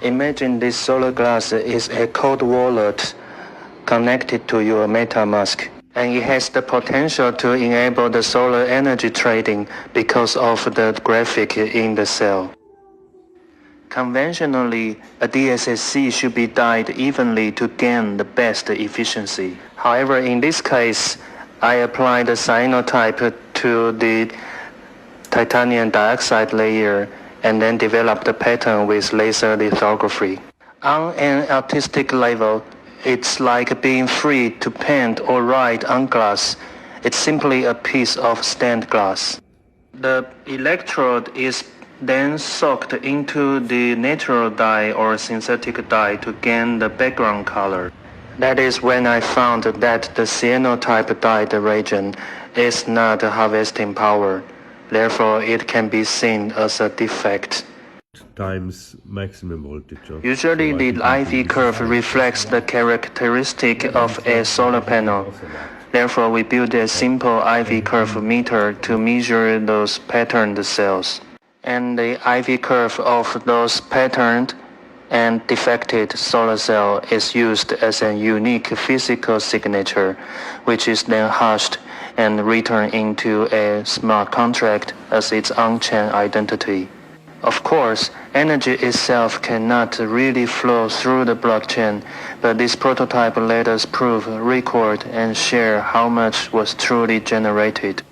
Imagine this solar glass is a cold wallet connected to your MetaMask, and it has the potential to enable the solar energy trading because of the graphic in the cell. Conventionally, a DSSC should be dyed evenly to gain the best efficiency. However, in this case, I applied the cyanotype to the titanium dioxide layer and then developed the pattern with laser lithography. On an artistic level, it's like being free to paint or write on glass. It's simply a piece of stained glass. The electrode is then soaked into the natural dye or synthetic dye to gain the background color. That is when I found that the cyanotype dyed region is not harvesting power. Therefore, it can be seen as a defect. Times maximum voltage. Usually, the IV curve reflects the characteristic of a solar panel. Therefore, we built a simple IV curve meter to measure those patterned cells. And the IV curve of those patterned and defected solar cell is used as a unique physical signature, which is then hashed and returned into a smart contract as its on-chain identity. Of course, energy itself cannot really flow through the blockchain, but this prototype let us prove, record, and share how much was truly generated.